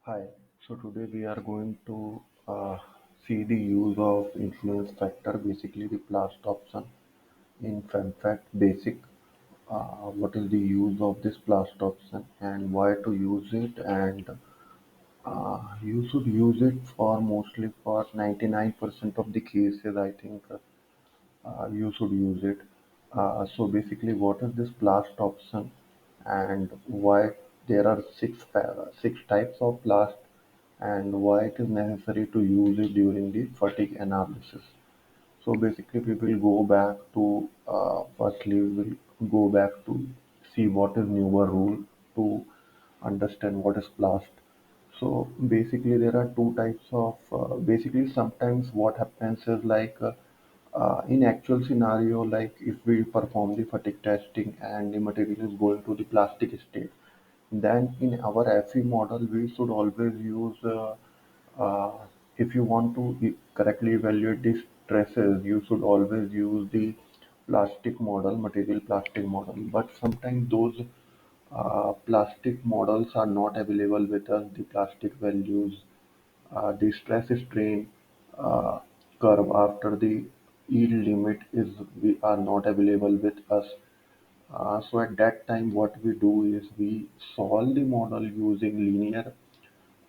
Hi, so today we are going to see the use of influence factor, basically the PLAST option in FEMFAT Basic. What is the use of this PLAST option and why to use it, and you should use it for mostly for 99% of the cases. I think you should use it. So basically, what is this blast option and why there are six types of blast and why it is necessary to use it during the fatigue analysis. So basically, we will go back to firstly we will go back to see what is Neuber rule to understand what is blast. So basically, there are two types of basically sometimes what happens is in actual scenario, like if we perform the fatigue testing and the material is going to the plastic state, then in our FE model we should always use uh, if you want to correctly evaluate the stresses, you should always use the plastic model, material plastic model. But sometimes those plastic models are not available with us. The plastic values, the stress strain uh, curve after the yield limit is we are not available with us. So at that time, what we do is we solve the model using linear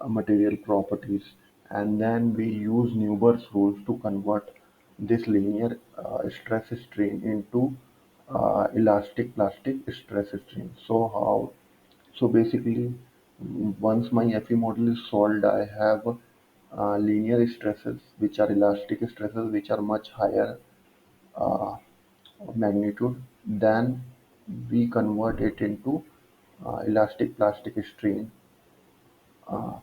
material properties, and then we use Neuber's rules to convert this linear stress strain into elastic plastic stress strain. So basically, once my FE model is solved, I have linear stresses, which are elastic stresses, which are much higher uh, magnitude. Then we convert it into elastic plastic strain, uh,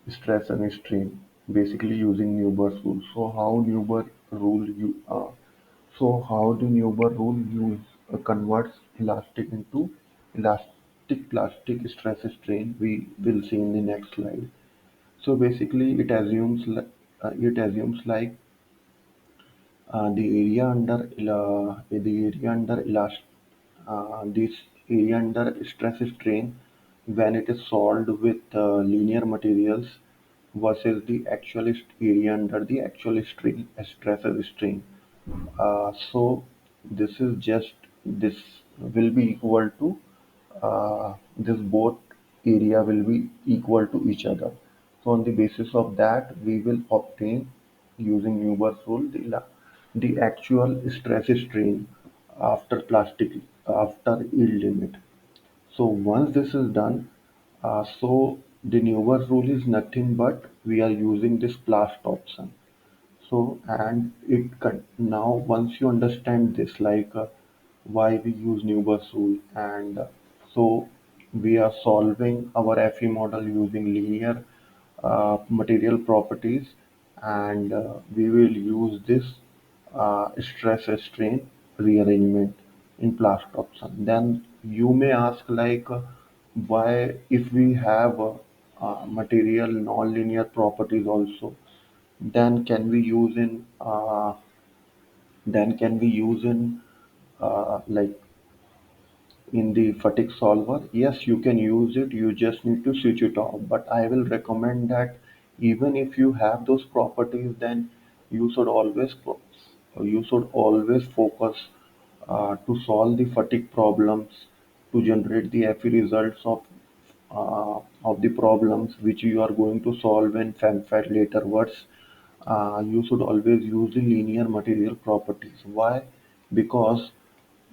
stress and strain, basically using Neuber's rule. So how the Neuber rule use converts elastic into elastic plastic stress strain? We will see in the next slide. So basically, it assumes like the area under elast this area under stress strain when it is solved with linear materials versus the actual area under the actual stress strain. So this will be equal to this both area will be equal to each other. So on the basis of that, we will obtain using Neuber's rule the actual stress strain after plastic after yield limit. So once this is done, so the Neuber rule is nothing but we are using this blast option. So, and now once you understand this, why we use Neuber's rule, and so we are solving our FE model using linear material properties, and we will use this stress strain rearrangement in blast option. Then you may ask why if we have material non-linear properties also, then can we use in then can we use in like in the fatigue solver? Yes, you can use it. You just need to switch it off. But I will recommend that even if you have those properties, then you should always focus to solve the fatigue problems to generate the FE results of the problems which you are going to solve in FEMFAT later words. You should always use the linear material properties. Why? Because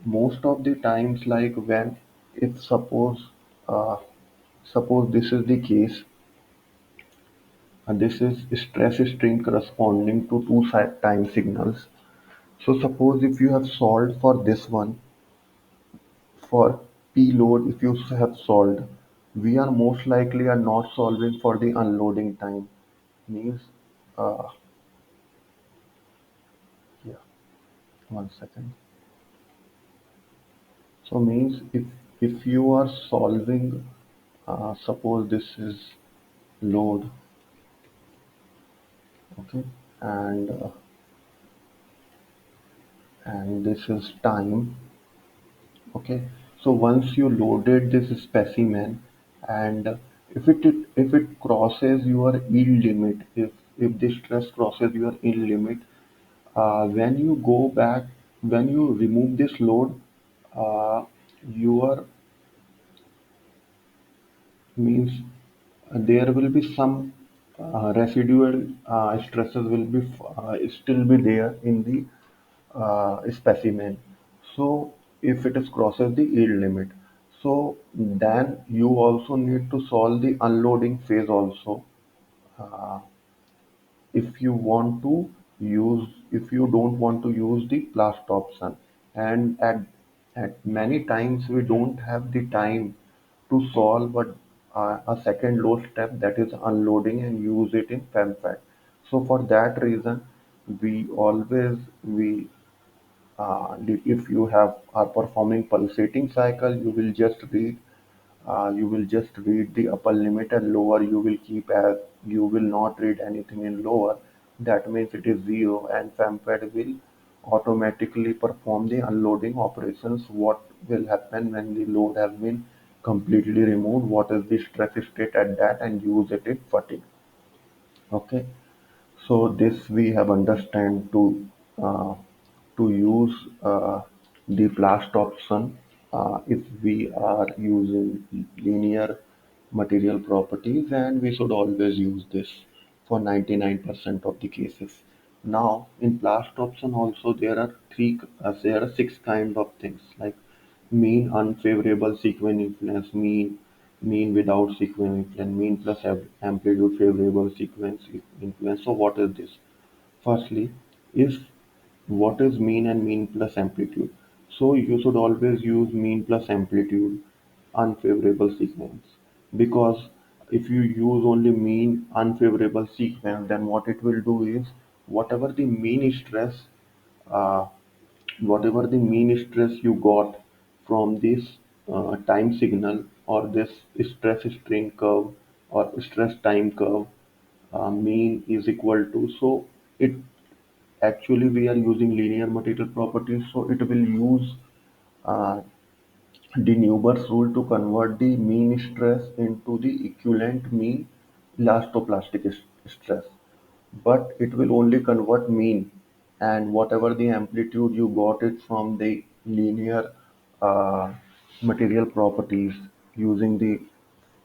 most of the times, like when if suppose this is the case, this is stress strain corresponding to two time signals. So suppose if you have solved for this one, for P load, if you have solved, we are most likely are not solving for the unloading time. Means, uh, yeah, 1 second. So means if you are solving, suppose this is load, okay, and this is time, okay. So once you loaded this specimen and If it crosses your yield limit, if the stress crosses your yield limit, when you go back, when you remove this load, uh, your means there will be some residual stresses will be still be there in the specimen. So if it is crosses the yield limit, so then you also need to solve the unloading phase also. Uh, if you want to if you don't want to use the blast option, and at many times we don't have the time to solve a second load step, that is unloading, and use it in FEMFAT. So for that reason, we always we if you have are performing pulsating cycle, you will just read the upper limit, and lower you will keep as you will not read anything in lower. That means it is zero, and FEMFET will automatically perform the unloading operations. What will happen when the load has been completely removed? What is the stress state at that, and use it in fatigue. Okay. So this we have understand uh, to use the blast option if we are using linear material properties, and we should always use this for 99% of the cases. Now in blast option also there are six kind of things, like mean unfavorable sequence influence, mean without sequence influence, mean plus amplitude favorable sequence influence. So what is this? Firstly, if what is mean and mean plus amplitude? So you should always use mean plus amplitude unfavorable sequence, because if you use only mean unfavorable sequence, then what it will do is whatever the mean stress uh, whatever the mean stress you got from this time signal, or this stress strain curve or stress time curve, mean is equal to, so it actually we are using linear material properties, so it will use uh, the Neuber's rule to convert the mean stress into the equivalent mean elastoplastic stress, but it will only convert mean, and whatever the amplitude you got it from the linear uh, material properties using the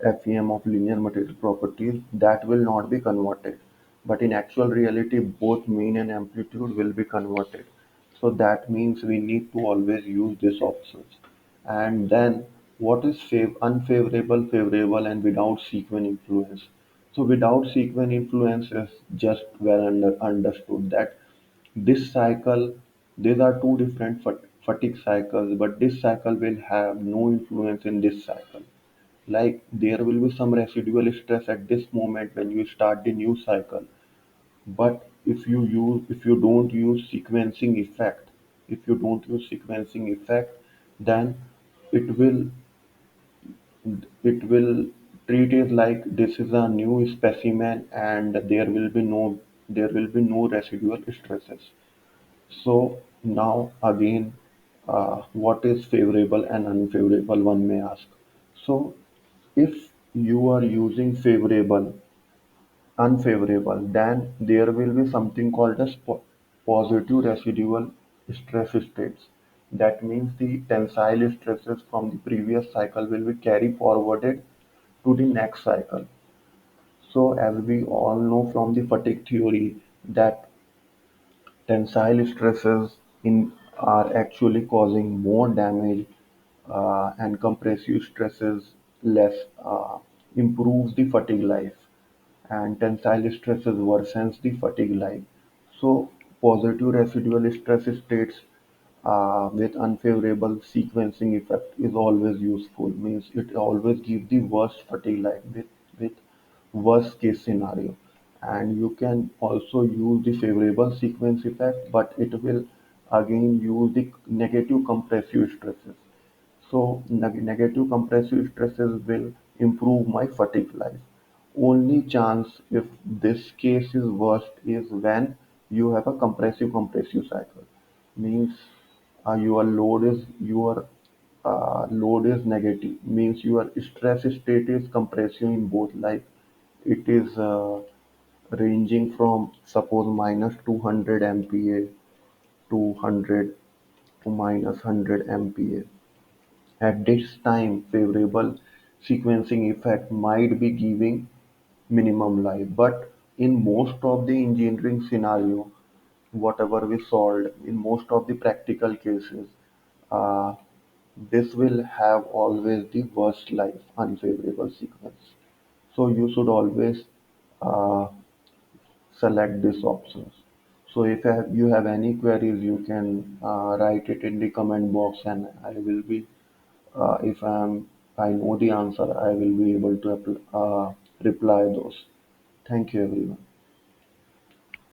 FEM of linear material properties, that will not be converted, but in actual reality both mean and amplitude will be converted. So that means we need to always use these options. And then what is unfavorable, favorable, and without sequence influence? So without sequence influence is just well understood that this cycle, these are two different fatigue cycles, but this cycle will have no influence in this cycle. Like there will be some residual stress at this moment when you start the new cycle, but if you don't use sequencing effect, then it will it will treat it like this is a new specimen, and there will be no residual stresses. So now again, what is favorable and unfavorable, one may ask. So if you are using unfavorable, then there will be something called as positive residual stress states. That means the tensile stresses from the previous cycle will be carried forwarded to the next cycle. So as we all know from the fatigue theory, that tensile stresses in are actually causing more damage, and compressive stresses less improves the fatigue life, and tensile stresses worsens the fatigue life. So positive residual stress states with unfavorable sequencing effect is always useful. Means it always gives the worst fatigue life with worst case scenario. And you can also use the favorable sequence effect, but it will again use the negative compressive stresses. So negative compressive stresses will improve my fatigue life. Only chance if this case is worst is when you have a compressive cycle. Means your load is your load is negative, means your stress state is compressing in both, like it is ranging from suppose minus 200 MPa to 100 to minus 100 MPa. At this time, favorable sequencing effect might be giving minimum life, but in most of the engineering scenario, whatever we solved, in most of the practical cases, uh, this will have always the worst life, unfavorable sequence. So you should always uh, select these options. So if you have any queries, you can write it in the comment box, and I will be, if I know the answer, I will be able to reply those. Thank you, everyone.